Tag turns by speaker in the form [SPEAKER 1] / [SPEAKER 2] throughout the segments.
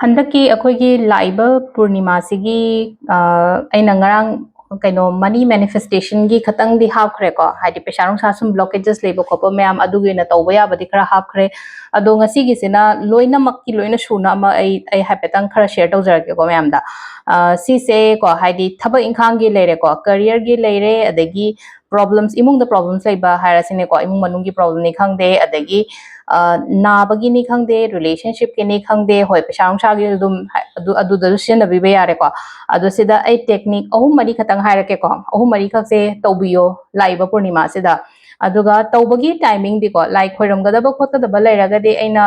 [SPEAKER 1] ꯍꯟꯗꯛꯀꯤ ꯑꯩꯈꯣꯏꯒꯤ ꯂꯥꯛꯏꯕ ꯄꯨꯔꯅꯤꯃꯥꯁꯤꯒꯤ ꯑꯩꯅ ꯉꯔꯥꯡ ꯀꯩꯅꯣ ꯃꯅꯤ ꯃꯦꯅꯤꯐꯦꯁꯇꯦꯁꯟꯒꯤ ꯈꯇꯪꯗꯤ ꯍꯥꯞꯈ꯭ꯔꯦꯀꯣ ꯍꯥꯏꯗꯤ ꯄꯩꯁꯥ ꯅꯨꯡꯁꯥ ꯁꯨꯝ ꯕ꯭ꯂꯣꯀꯦꯖꯦꯁ ꯂꯩꯕ ꯈꯣꯠꯄ ꯃꯌꯥꯝ ꯑꯗꯨꯒꯤ ꯑꯣꯏꯅ ꯇꯧꯕ ꯌꯥꯕꯗꯤ ꯈꯔ ꯍꯥꯞꯈ꯭ꯔꯦ ꯑꯗꯣ ꯉꯁꯤꯒꯤꯁꯤꯅ ꯂꯣꯏꯅꯃꯛꯀꯤ ꯂꯣꯏꯅ ꯁꯨꯅ ꯑꯃ ꯑꯩ ꯍꯥꯏꯐꯦꯠꯇꯪ ꯈꯔ ꯁꯦꯌꯔ ꯇꯧꯖꯔꯛꯀꯦꯀꯣ ꯃꯌꯥꯝꯗ ꯁꯤꯁꯦ ꯀꯣ ꯍꯥꯏꯗꯤ ꯊꯕꯛ ꯏꯪꯈꯥꯡꯒꯤ ꯂꯩꯔꯦꯀꯣ ꯀꯔꯤꯌꯔꯒꯤ ꯂꯩꯔꯦ ꯑꯗꯒꯤ ꯄ꯭ꯔꯣꯕ꯭ꯂꯦꯝꯁ ꯏꯃꯨꯡꯗ ꯄ꯭ꯔꯣꯕ꯭ꯂꯦꯝꯁ ꯂꯩꯕ ꯍꯥꯏꯔꯁꯤꯅꯦꯀꯣ ꯏꯃꯨꯡ ꯃꯅꯨꯡꯒꯤ ꯄ꯭ꯔꯣꯕ꯭ꯂꯦꯝꯅꯤ ꯈꯪꯗꯦ ꯑꯗꯒꯤ ꯅꯥꯕꯒꯤꯅꯤ ꯈꯪꯗꯦ ꯔꯤꯂꯦꯁꯟꯁꯤꯞꯀꯤꯅꯤ ꯈꯪꯗꯦ ꯍꯣꯏ ꯄꯩꯁꯥ ꯅꯨꯡꯁꯥꯒꯤ ꯑꯗꯨꯝ ꯑꯗꯨꯗꯁꯨ ꯁꯤꯖꯤꯟꯅꯕꯤꯕ ꯌꯥꯔꯦꯀꯣ ꯑꯗꯣ ꯁꯤꯗ ꯑꯩ ꯇꯦꯛꯅꯤꯛ ꯑꯍꯨꯝ ꯃꯔꯤ ꯈꯛꯇꯪ ꯍꯥꯏꯔꯛꯀꯦꯀꯣ ꯑꯍꯨꯝ ꯃꯔꯤꯈꯛꯁꯦ ꯇꯧꯕꯤꯌꯣ ꯂꯥꯛꯏꯕ ꯄꯨꯔꯅꯤꯃꯥꯁꯤꯗ ꯑꯗꯨꯒ ꯇꯧꯕꯒꯤ ꯇꯥꯏꯃꯤꯡꯗꯤꯀꯣ ꯂꯥꯏ ꯈꯣꯏꯔꯝꯒꯗꯕ ꯈꯣꯠꯀꯗꯕ ꯂꯩꯔꯒꯗꯤ ꯑꯩꯅ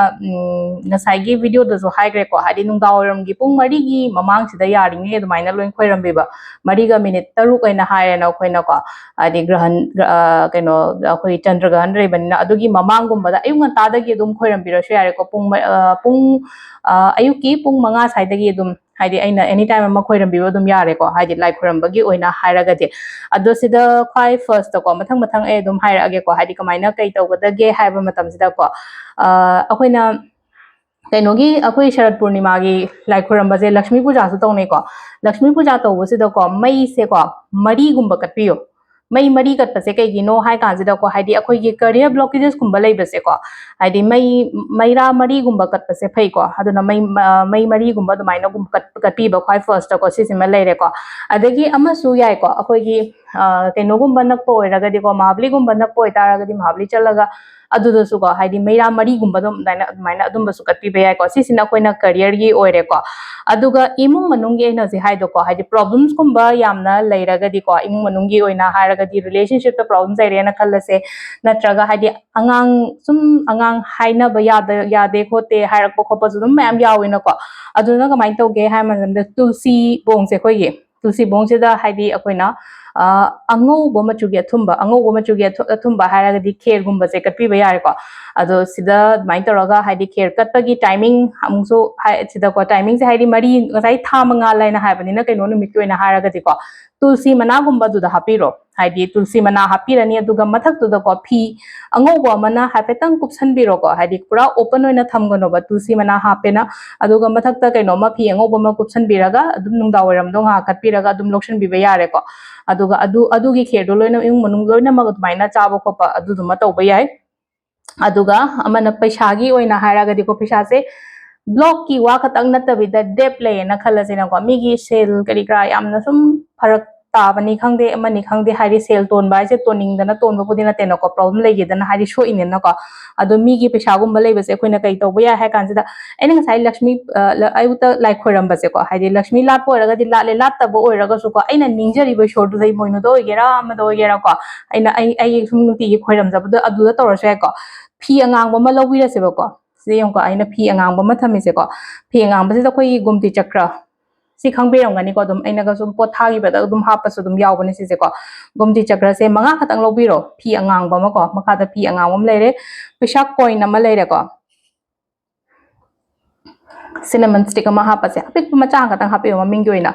[SPEAKER 1] ꯉꯁꯥꯏꯒꯤ ꯚꯤꯗꯤꯑꯣꯗꯁꯨ ꯍꯥꯏꯈ꯭ꯔꯦꯀꯣ ꯍꯥꯏꯗꯤ ꯅꯨꯡꯗꯥꯡꯋꯥꯏꯔꯝꯒꯤ ꯄꯨꯡ 4ꯒꯤ ꯃꯃꯥꯡꯁꯤꯗ ꯌꯥꯔꯤꯉꯩ ꯑꯗꯨꯃꯥꯏꯅ ꯂꯣꯏ ꯈꯣꯏꯔꯝꯕꯤꯕ 4ꯒ ꯃꯤꯅꯤꯠ 3 ꯑꯣꯏꯅ ꯍꯥꯏꯔꯦꯅ ꯑꯩꯈꯣꯏꯅꯀꯣ ꯍꯥꯏꯗꯤ ꯒ꯭ꯔꯍꯟ ꯀꯩꯅꯣ ꯑꯩꯈꯣꯏ ꯆꯟꯗ꯭ꯔ ꯒ꯭ꯔꯍꯟ ꯂꯩꯕꯅꯤꯅ ꯑꯗꯨꯒꯤ ꯃꯃꯥꯡꯒꯨꯝꯕꯗ ꯑꯌꯨꯛ ꯉꯟꯇꯥꯗꯒꯤ ꯑꯗꯨꯝ ꯈꯣꯏꯔꯝꯕꯤꯔꯁꯨ ꯌꯥꯔꯦꯀꯣ ꯄꯨꯡ ꯑꯌꯨꯛꯀꯤ ꯄꯨꯡ 5 ꯁ꯭ꯋꯥꯏꯗꯒꯤ ꯑꯗꯨꯝ ꯍꯥꯏꯗꯤ ꯑꯩꯅ ꯑꯦꯅꯤ ꯇꯥꯏꯝ ꯑꯃ ꯈꯣꯏꯔꯝꯕꯤꯕ ꯑꯗꯨꯝ ꯌꯥꯔꯦꯀꯣ ꯍꯥꯏꯗꯤ ꯂꯥꯏ ꯈꯣꯏꯔꯝꯕꯒꯤ ꯑꯣꯏꯅ ꯍꯥꯏꯔꯒꯗꯤ ꯑꯗꯣ ꯁꯤꯗ ꯈ꯭ꯋꯥꯏ ꯐꯥꯔꯁꯇꯀꯣ ꯃꯊꯪ ꯑꯩ ꯑꯗꯨꯝ ꯍꯥꯏꯔꯛꯑꯒꯦꯀꯣ ꯍꯥꯏꯗꯤ ꯀꯃꯥꯏꯅ ꯀꯩ ꯇꯧꯒꯗꯒꯦ ꯍꯥꯏꯕ ꯃꯇꯝꯁꯤꯗꯀꯣ ꯑꯩꯈꯣꯏꯅ ꯀꯩꯅꯣꯒꯤ ꯑꯩꯈꯣꯏ ꯁꯔꯠ ꯄꯨꯔꯅꯤꯃꯥꯒꯤ ꯂꯥꯏ ꯈꯣꯏꯔꯝꯕꯁꯦ ꯂꯛꯁꯃꯤ ꯄꯨꯖꯥꯁꯨ ꯇꯧꯅꯩꯀꯣ ꯂꯛꯁꯃꯤ ꯄꯨꯖꯥ ꯇꯧꯕꯁꯤꯗꯀꯣ ꯃꯩꯁꯦꯀꯣ ꯃꯔꯤꯒꯨꯝꯕ ꯀꯠꯄꯤꯌꯣ ꯃꯩ ꯃꯔꯤ ꯀꯠꯄꯁꯦ ꯀꯩꯒꯤꯅꯣ ꯍꯥꯏ ꯀꯥꯟꯁꯤꯗꯀꯣ ꯍꯥꯏꯗꯤ ꯑꯩꯈꯣꯏꯒꯤ ꯀꯔꯤꯌꯔ ꯕ꯭ꯂꯣꯀꯦꯖꯦꯁꯀꯨꯝꯕ ꯂꯩꯕꯁꯦꯀꯣ ꯍꯥꯏꯗꯤ ꯃꯩꯔꯥ ꯃꯔꯤꯒꯨꯝꯕ ꯀꯠꯄꯁꯦ ꯐꯩꯀꯣ ꯑꯗꯨꯅ ꯃꯩ ꯃꯔꯤꯒꯨꯝꯕ ꯑꯗꯨꯃꯥꯏꯅꯒꯨꯝꯕ ꯀꯠꯄꯤꯕ ꯈ꯭ꯋꯥꯏ ꯐꯥꯔꯁꯇꯀꯣ ꯁꯤꯁꯤꯃ ꯂꯩꯔꯦꯀꯣ ꯑꯗꯒꯤ ꯑꯃꯁꯨ ꯌꯥꯏꯀꯣ ꯑꯩꯈꯣꯏꯒꯤ ꯀꯩꯅꯣꯒꯨꯝꯕ ꯅꯛꯄ ꯑꯣꯏꯔꯒꯗꯤꯀꯣ ꯃꯍꯥꯕꯂꯤꯒꯨꯝꯕ ꯅꯛꯄ ꯑꯣꯏꯇꯥꯔꯒꯗꯤ ꯃꯍꯥꯕꯂꯤ ꯆꯠꯂꯒ ꯑꯗꯨꯗꯁꯨꯀꯣ ꯍꯥꯏꯗꯤ ꯃꯩꯔꯥ ꯃꯔꯤꯒꯨꯝꯕ ꯑꯗꯨꯃꯥꯏꯅ ꯑꯗꯨꯝꯕꯁꯨ ꯀꯠꯄꯤꯕ ꯌꯥꯏꯀꯣ ꯁꯤꯁꯤꯅ ꯑꯩꯈꯣꯏꯅ ꯀꯔꯤꯌꯔꯒꯤ ꯑꯣꯏꯔꯦꯀꯣ ꯑꯗꯨꯒ ꯏꯃꯨꯡ ꯃꯅꯨꯡꯒꯤ ꯑꯩꯅ ꯍꯧꯖꯤꯛ ꯍꯥꯏꯗꯣꯀꯣ ꯍꯥꯏꯗꯤ ꯄ꯭ꯔꯣꯕ꯭ꯂꯦꯝꯁꯀꯨꯝꯕ ꯌꯥꯝꯅ ꯂꯩꯔꯒꯗꯤꯀꯣ ꯏꯃꯨꯡ ꯃꯅꯨꯡꯒꯤ ꯑꯣꯏꯅ ꯍꯥꯏꯔꯒꯗꯤ ꯔꯤꯂꯦꯁꯟꯁꯤꯞꯇ ꯄ꯭ꯔꯣꯕ꯭ꯂꯦꯝ ꯂꯩꯔꯦꯅ ꯈꯜꯂꯁꯦ ꯅꯠꯇ꯭ꯔꯒ ꯍꯥꯏꯗꯤ ꯑꯉꯥꯡ ꯍꯥꯏꯅꯕ ꯌꯥꯗꯦ ꯈꯣꯠꯇꯦ ꯍꯥꯏꯔꯛꯄ ꯈꯣꯠꯄꯁꯨ ꯑꯗꯨꯝ ꯃꯌꯥꯝ ꯌꯥꯎꯋꯤꯅꯀꯣ ꯑꯗꯨꯅ ꯀꯃꯥꯏꯅ ꯇꯧꯒꯦ ꯍꯥꯏ ꯃꯇꯝꯗ ꯇꯨꯜꯁꯤ ꯕꯣꯡꯁꯦ ꯑꯩꯈꯣꯏꯒꯤ ꯇꯨꯜꯁꯤ ꯕꯣꯡꯁꯤꯗ ꯍꯥꯏꯗꯤ ꯑꯩꯈꯣꯏꯅ ꯑꯉꯧꯕ ꯃꯆꯨꯒꯤ ꯑꯊꯨꯝꯕ ꯍꯥꯏꯔꯒꯗꯤ ꯈꯦꯔꯒꯨꯝꯕꯁꯦ ꯀꯠꯄꯤꯕ ꯌꯥꯔꯦꯀꯣ ꯑꯗꯣ ꯁꯤꯗ ꯑꯗꯨꯃꯥꯏꯅ ꯇꯧꯔꯒ ꯍꯥꯏꯗꯤ ꯈꯦꯔ ꯀꯠꯄꯒꯤ ꯇꯥꯏꯃꯤꯡ ꯑꯃꯨꯛꯁꯨ ꯁꯤꯗꯀꯣ ꯇꯥꯏꯃꯤꯡꯁꯦ ꯍꯥꯏꯗꯤ ꯉꯁꯥꯏ ꯊꯥ 5 ꯍꯥꯏꯅ ꯍꯥꯏꯕꯅꯤꯅ ꯀꯩꯅꯣ ꯅꯨꯃꯤꯠꯀꯤ ꯑꯣꯏꯅ ꯍꯥꯏꯔꯒꯗꯤꯀꯣ ꯇꯨꯜꯁꯤ ꯃꯅꯥꯒꯨꯝꯕ ꯑꯗꯨꯗ ꯍꯥꯞꯄꯤꯔꯣ ꯍꯥꯏꯗꯤ ꯇꯨꯜꯁꯤ ꯃꯅꯥ ꯍꯥꯞꯄꯤꯔꯅꯤ ꯑꯗꯨꯒ ꯃꯊꯛꯇꯨꯗꯀꯣ ꯐꯤ ꯑꯉꯧꯕ ꯑꯃꯅ ꯍꯥꯏꯐꯦꯠꯇꯪ ꯀꯨꯞꯁꯟꯕꯤꯔꯣꯀꯣ ꯍꯥꯏꯗꯤ ꯄꯨꯔꯥ ꯑꯣꯄꯟ ꯑꯣꯏꯅ ꯊꯝꯒꯅꯣꯕ ꯇꯨꯜꯁꯤ ꯃꯅꯥ ꯍꯥꯞꯄꯦꯅ ꯑꯗꯨꯒ ꯃꯊꯛꯇ ꯀꯩꯅꯣꯃ ꯐꯤ ꯑꯉꯧꯕ ꯑꯃ ꯀꯨꯞꯁꯟꯕꯤꯔꯒ ꯑꯗꯨꯝ ꯅꯨꯡꯗꯥꯡꯋꯥꯏꯔꯝꯗꯣ ꯉꯥꯏꯍꯥꯛ ꯀꯠꯄꯤꯔꯒ ꯑꯗꯨꯝ ꯂꯧꯁꯟꯕꯤꯕ ꯌꯥꯔꯦꯀꯣ ꯑꯗꯨꯒ ꯑꯗꯨꯒꯤ ꯈꯦꯔꯗꯣ ꯂꯣꯏꯅ ꯏꯃꯨꯡ ꯃꯅꯨꯡ ꯂꯣꯏꯅꯃꯛ ꯑꯗꯨꯃꯥꯏꯅ ꯆꯥꯕ ꯈꯣꯠꯄ ꯑꯗꯨꯗꯨꯃ ꯇꯧꯕ ꯌꯥꯏ ꯑꯗꯨꯒ ꯑꯃꯅ ꯄꯩꯁꯥꯒꯤ ꯑꯣꯏꯅ ꯍꯥꯏꯔꯒꯗꯤꯀꯣ ꯄꯩꯁꯥꯁꯦ ꯕ꯭ꯂꯣꯛꯀꯤ ꯋꯥ ꯈꯛꯇꯪ ꯅꯠꯇꯕꯤꯗ ꯗꯦꯞ ꯂꯩꯌꯦꯅ ꯈꯜꯂꯁꯤꯅꯀꯣ ꯃꯤꯒꯤ ꯁꯦꯜ ꯀꯔꯤ ꯀꯔꯥ ꯌꯥꯝꯅ ꯁꯨꯝ ꯐꯔꯛ ꯇꯥꯕꯅꯤ ꯈꯪꯗꯦ ꯑꯃꯅꯤ ꯈꯪꯗꯦ ꯍꯥꯏꯗꯤ ꯁꯦꯜ ꯇꯣꯟꯕ ꯍꯥꯏꯁꯦ ꯇꯣꯟꯅꯤꯡꯗꯅ ꯇꯣꯟꯕꯕꯨꯗꯤ ꯅꯠꯇꯦꯅꯀꯣ ꯄ꯭ꯔꯣꯕ꯭ꯂꯦꯝ ꯂꯩꯒꯦꯗꯅ ꯍꯥꯏꯗꯤ ꯁꯣꯛꯏꯅꯦꯅꯀꯣ ꯑꯗꯣ ꯃꯤꯒꯤ ꯄꯩꯁꯥꯒꯨꯝꯕ ꯂꯩꯕꯁꯦ ꯑꯩꯈꯣꯏꯅ ꯀꯩ ꯇꯧꯕ ꯌꯥꯏ ꯍꯥꯏ ꯀꯥꯟꯁꯤꯗ ꯑꯩꯅ ꯉꯁꯥꯏ ꯑꯌꯨꯛꯇ ꯂꯥꯏ ꯈꯣꯏꯔꯝꯕꯁꯦꯀꯣ ꯍꯥꯏꯗꯤ ꯂꯛꯁꯃꯤ ꯂꯥꯠꯄ ꯑꯣꯏꯔꯒꯗꯤ ꯂꯥꯠꯂꯦ ꯂꯥꯠꯇꯕ ꯑꯣꯏꯔꯒꯁꯨꯀꯣ ꯑꯩꯅ ꯅꯤꯡꯖꯔꯤꯕ ꯏꯁꯣꯔꯗꯨꯗ ꯏꯃꯣꯏꯅꯨꯗ ꯑꯣꯏꯒꯦꯔꯥ ꯑꯃꯗ ꯑꯣꯏꯒꯦꯔꯥꯀꯣ ꯑꯩ ꯁꯨꯝ ꯅꯨꯡꯇꯤꯒꯤ ꯈꯣꯏꯔꯝꯖꯕꯗꯣ ꯑꯗꯨꯗ ꯇꯧꯔꯁꯨ ꯌꯥꯏꯀꯣ ꯐꯤ ꯑꯉꯥꯡꯕ ꯑꯃ ꯂꯧꯕꯤꯔꯁꯦꯕꯀꯣ ꯁꯤꯗ ꯌꯦꯡꯉꯨꯀꯣ ꯑꯩꯅ ꯐꯤ ꯑꯉꯥꯡꯕ ꯑꯃ ꯊꯝꯃꯤꯁꯦꯀꯣ ꯐꯤ ꯑꯉꯥꯡꯕꯁꯤꯗ ꯑꯩꯈꯣꯏꯒꯤ ꯒꯨꯝꯇꯤ ꯆꯀ꯭ꯔ ꯁꯤ ꯈꯪꯕꯤꯔꯝꯒꯅꯤꯀꯣ ꯑꯗꯨꯝ ꯑꯩꯅꯒ ꯁꯨꯝ ꯄꯣꯠ ꯊꯥꯈꯤꯕꯗ ꯑꯗꯨꯝ ꯍꯥꯞꯄꯁꯨ ꯑꯗꯨꯝ ꯌꯥꯎꯕꯅꯦ ꯁꯤꯁꯦꯀꯣ ꯒꯨꯝꯇꯤ ꯆꯀ꯭ꯔꯁꯦ 5 ꯈꯛꯇꯪ ꯂꯧꯕꯤꯔꯣ ꯐꯤ ꯑꯉꯥꯡꯕ ꯑꯃꯀꯣ ꯃꯈꯥꯗ ꯐꯤ ꯑꯉꯥꯡꯕ ꯑꯃ ꯂꯩꯔꯦ ꯄꯩꯁꯥ ꯀꯣꯏꯟ ꯑꯃ ꯂꯩꯔꯦꯀꯣ ꯁꯤꯅꯃꯟ ꯁ꯭ꯇꯤꯛ ꯑꯃ ꯍꯥꯞꯄꯁꯦ ꯑꯄꯤꯛꯄ ꯃꯆꯥ ꯈꯛꯇꯪ ꯍꯥꯞꯄꯤꯌꯣ ꯃꯃꯤꯡꯒꯤ ꯑꯣꯏꯅ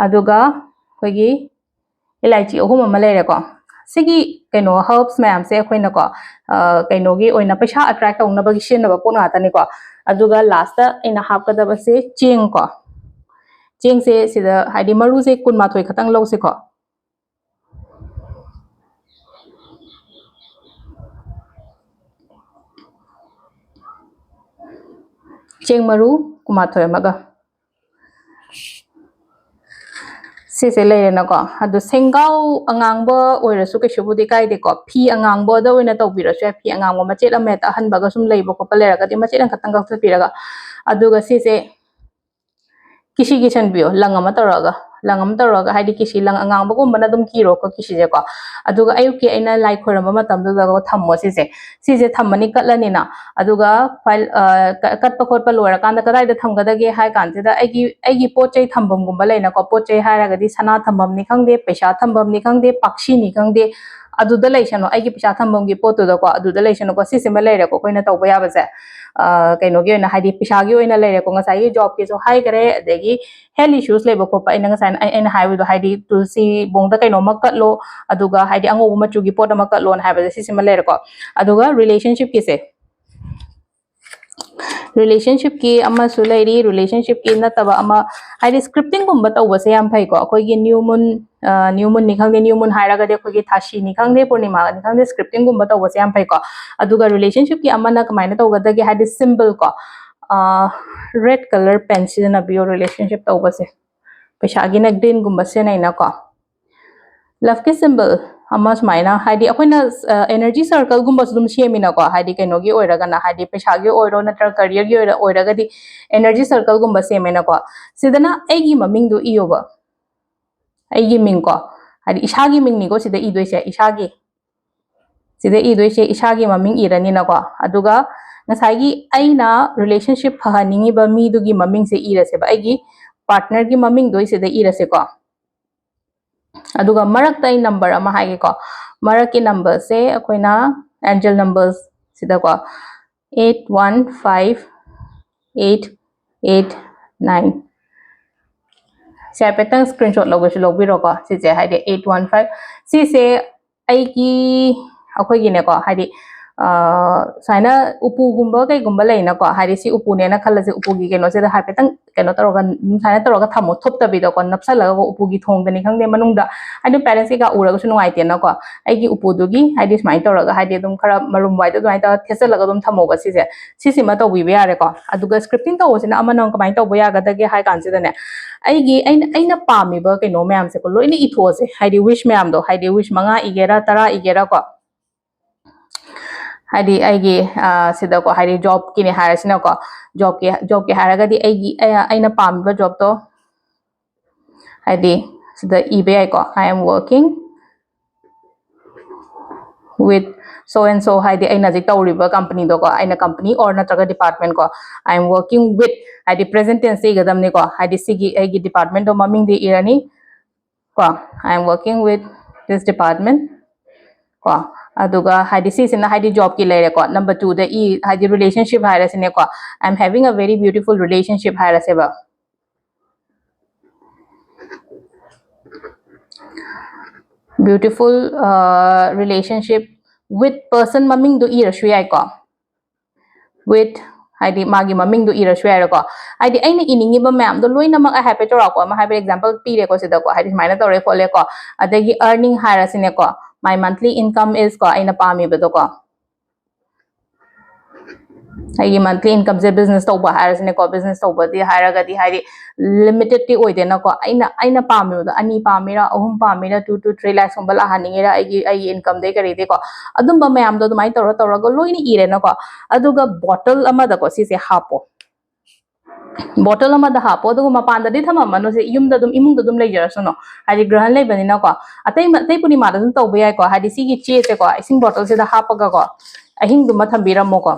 [SPEAKER 1] ꯑꯗꯨꯒ ꯑꯩꯈꯣꯏꯒꯤ ꯏꯂꯥꯏꯆꯤ 3 ꯑꯃ ꯂꯩꯔꯦꯀꯣ ꯁꯤꯒꯤ ꯀꯩꯅꯣ ꯍꯔꯕꯁ ꯃꯌꯥꯝꯁꯦ ꯑꯩꯈꯣꯏꯅꯀꯣ ꯀꯩꯅꯣꯒꯤ ꯑꯣꯏꯅ ꯄꯩꯁꯥ ꯑꯦꯇ꯭ꯔꯦꯛ ꯇꯧꯅꯕꯒꯤ ꯁꯤꯖꯤꯟꯅꯕ ꯄꯣꯠ ꯉꯥꯛꯇꯅꯤꯀꯣ ꯑꯗꯨꯒ ꯂꯥꯁꯇ ꯑꯩꯅ ꯍꯥꯞꯀꯗꯕꯁꯦ ꯆꯦꯡꯀꯣ ꯆꯦꯡꯁꯦ ꯁꯤꯗ ꯍꯥꯏꯗꯤ ꯃꯔꯨꯁꯦ 12 ꯈꯛꯇꯪ ꯂꯧꯁꯤꯀꯣ ꯆꯦꯡ ꯃꯔꯨ 12 ꯑꯃꯒ ꯁꯤꯁꯦ ꯂꯩꯔꯦꯅꯀꯣ ꯑꯗꯣ ꯁꯦꯡꯒꯥꯎ ꯑꯉꯥꯡꯕ ꯑꯣꯏꯔꯁꯨ ꯀꯩꯁꯨꯕꯨꯗꯤ ꯀꯥꯏꯗꯦꯀꯣ ꯐꯤ ꯑꯉꯥꯡꯕꯗ ꯑꯣꯏꯅ ꯇꯧꯕꯤꯔꯁꯨ ꯌꯥꯏ ꯐꯤ ꯑꯉꯥꯡꯕ ꯃꯆꯦꯠ ꯑꯃ ꯍꯦꯛꯇ ꯑꯍꯟꯕꯒ ꯁꯨꯝ ꯂꯩꯕ ꯈꯣꯠꯄ ꯂꯩꯔꯒꯗꯤ ꯃꯆꯦꯠ ꯑꯃꯈꯛꯇꯪ ꯀꯛꯊꯠꯄꯤꯔꯒ ꯑꯗꯨꯒ ꯁꯤꯁꯦ ꯀꯤꯁꯤ ꯀꯤꯁꯟꯕꯤꯌꯣ ꯂꯪ ꯑꯃ ꯇꯧꯔꯒ ꯍꯥꯏꯗꯤ ꯀꯤꯁꯤ ꯂꯪ ꯑꯉꯥꯡꯕꯒꯨꯝꯕꯅ ꯑꯗꯨꯝ ꯀꯤꯔꯣꯀꯣ ꯀꯤꯁꯤꯁꯦꯀꯣ ꯑꯗꯨꯒ ꯑꯌꯨꯛꯀꯤ ꯑꯩꯅ ꯂꯥꯏ ꯈꯣꯏꯔꯝꯕ ꯃꯇꯝꯗꯨꯗ ꯊꯝꯃꯣ ꯁꯤꯁꯦ ꯊꯝꯃꯅꯤ ꯀꯠꯂꯅꯤꯅ ꯑꯗꯨꯒ ꯀꯠꯄ ꯈꯣꯠꯄ ꯂꯣꯏꯔꯀꯥꯟꯗ ꯀꯗꯥꯏꯗ ꯊꯝꯒꯗꯒꯦ ꯍꯥꯏ ꯀꯥꯟꯁꯤꯗ ꯑꯩꯒꯤ ꯄꯣꯠ ꯆꯩ ꯊꯝꯐꯝꯒꯨꯝꯕ ꯂꯩꯅꯀꯣ ꯄꯣꯠ ꯆꯩ ꯍꯥꯏꯔꯒꯗꯤ ꯁꯅꯥ ꯊꯝꯐꯝꯅꯤ ꯈꯪꯗꯦ ꯄꯩꯁꯥ ꯊꯝꯐꯝꯅꯤ ꯈꯪꯗꯦ ꯄꯥꯛꯁꯤꯅꯤ ꯈꯪꯗꯦ ꯑꯗꯨꯗ ꯂꯩꯁꯅꯣ ꯑꯩꯒꯤ ꯄꯩꯁꯥ ꯊꯝꯐꯝꯒꯤ ꯄꯣꯠꯇꯨꯗꯀꯣ ꯑꯗꯨꯗ ꯂꯩꯁꯅꯣꯀꯣ ꯁꯤꯁꯤꯃ ꯂꯩꯔꯦꯀꯣ ꯑꯩꯈꯣꯏꯅ ꯇꯧꯕ ꯌꯥꯕꯁꯦ ꯀꯩꯅꯣꯒꯤ ꯑꯣꯏꯅ ꯍꯥꯏꯗꯤ ꯄꯩꯁꯥꯒꯤ ꯑꯣꯏꯅ ꯂꯩꯔꯦꯀꯣ ꯉꯁꯥꯏꯒꯤ ꯖꯣꯕꯀꯤꯁꯨ ꯍꯥꯏꯈꯔꯦ ꯑꯗꯒꯤ ꯍꯦꯜꯊ ꯏꯁꯨꯁ ꯂꯩꯕ ꯈꯣꯠꯄ ꯑꯩꯅ ꯍꯥꯏꯕꯗꯣ ꯍꯥꯏꯗꯤ ꯇꯨꯜꯁꯤ ꯕꯣꯡꯗ ꯀꯩꯅꯣꯝꯃ ꯀꯠꯂꯣ ꯑꯗꯨꯒ ꯍꯥꯏꯗꯤ ꯑꯉꯧꯕ ꯃꯆꯨꯒꯤ ꯄꯣꯠ ꯑꯃ ꯀꯠꯂꯣꯅ ꯍꯥꯏꯕꯁꯦ ꯁꯤꯁꯤꯃ ꯂꯩꯔꯦꯀꯣ ꯑꯗꯨꯒ relationship ki ama su lairi relationship ki nataba ama haidi scripting gumba tawbase yam phai ko akoi gi new moon ni khangde new moon hairaga de akoi gi thashi ni khangde purnima ni khangde scripting gumba tawbase yam phai ko aduga relationship ki ama na kamaina tawgada gi haidi symbol ko red color pencil na bio relationship tawbase paisa gi na green gumba se nai na ko love ki symbol ama smaina haidi akoina energy circle gumba sum semina ko haidi kaino gi oiraga na haidi paisa gi oiro natra career gi oiraga di energy circle gumba semina ko sidana aigi maming du iyoba aigi ming ko haidi isagi ming ni ko sida idoise isagi sida idoise isagi maming irani na ko aduga ngasagi aina relationship phahaningi ba mi du gi maming se irase ba aigi partner gi maming doi sida irase ko aduga marak tai number ama haige ko marak ki number se akoina angel numbers sida ko 815889 se petang screenshot logo shi logbiro ko si je haide 815 si se ai ki akoi gi ne ko haide saina upu gumba kai gumba leina ko haide si upu ne na khala se upu gi keno se da ha petang keno taroga saina taroga thamo thop ta bi do ko napsa la ko upu gi thong dani khang de manung da haide parents ga ura ko sunai te na ko ai gi upu du gi haide smai taroga haide dum khara marum wai da dai ta thesa la ga dum thamo ba si se ma to wi be are ko aduga scripting to sina ama nang kamai to bo ya ga da ge hai kan se da ne aigi aina pami ba keno mayam se ko loini itho se haidi wish mayam do haidi wish manga igera tara igera ko haidi aigi sida ko haidi job kini harasina ko job ki haraga di aigi aina pami ba job to haidi sida ibe ko I am working with so and so haidi aina jik tawriba company do ko aina company or natraga department ko I am working with haidi present tense se gadam ni ko haidi sigi aigi department do maming de irani ko I am working with this department ko aduga haidi si sina haidi job ki lere ko number 2 the e haidi relationship hairasine ko I am having a very beautiful relationship hairaseba beautiful relationship with person maming do irashu yai ko with haidi magi maming do irashu yai ko haidi aina iningi ba ma'am do loina mak a happy to ra ko ma have example pire ko sida ko haidi maina tore ko le ko adagi earning hairasine ko my monthly income is ko aina pami ba do ko ai monthly income se business to ba hairasine ko business to ba di hairaga di haidi limited ti oide na ko aina pami do ani pamira ahum pamira 2 to 3 lakhs umbala haningira ai income de kare de ko adum ba ma'am do mai toro go loini ire na ko aduga bottle ama da ko si se hapo bottle ama da hapo do mapan da di thama manu se yum da dum imung da dum leijara suno haji grahan lei bani na ko atai puni ma da dum to bai ko haji si gi che se ko ising bottle se da hapa ga ko ahing dum ma thambira mo ko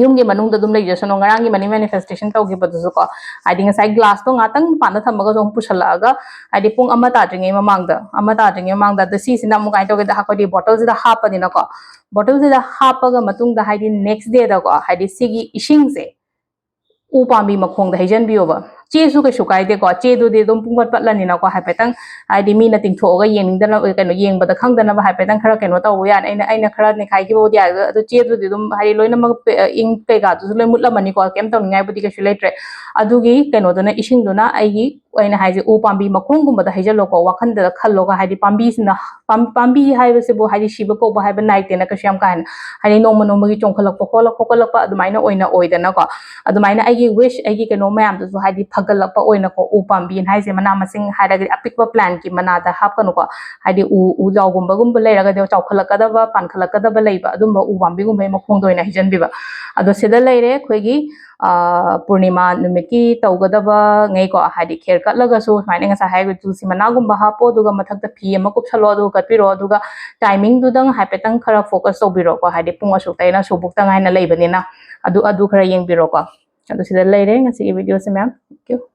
[SPEAKER 1] yung gi manung da dum leijara suno ngarang gi mani manifestation to gi badu ko haji ngai glass to ngatang pan da thamaga jong pusala ga haji pung ama ta jingai mamang da da si sina mo kai to ga da ko di bottle se da hapa ni na ko bottle se da hapa ga matung da haji next day da ko haji si gi ising se u pambi makhong da hijan bioba che su ka shukai de ko che du de dum pungpat patlani na ko haipetang aidi mi na ting tho ga yeng da na kano yeng ba da khang da na ba haipetang khara keno ta wo yan aina khara ne khai ki bo dia adu che du de dum hari loina ma ing pe ga du loi mutla mani ko kem tong ngai bu di ka shulai tre adu gi keno da na ising du na ai gi aina haiji u pambi makhong gum ba da hijalo ko wakhan da khallo ga haidi pambi sina pambi hai ba se bo haidi shiba ko ba hai ba nai te na ka syam kan haidi nong mo gi chong khalak ko lak pa adu maina oina oida na ko adu maina ai gi wish ai gi keno mayam du haidi phagalak pa oina ko u pambi haise mana masing haida apikwa plan ki mana da hap kanu ko haidi u jaw gumba leira ga de chaw khalak ka da ba pan khalak ka da ba leiba adum ba u pambi gum ma khong doina hijan biba ado sida leire khoi gi purnima numiki tawgada ngai ko haidi kher katlaga su maina nga sa hai gu tulsi mana gumba hapo duga mathak ta phi ama kup salo du katpiro duga timing du dang haipetang khara focus sobiro ko haidi punga su taina subuk ta ngai na leibani na adu khara yeng biro ko adu sida leire nga si video se ma'am thank you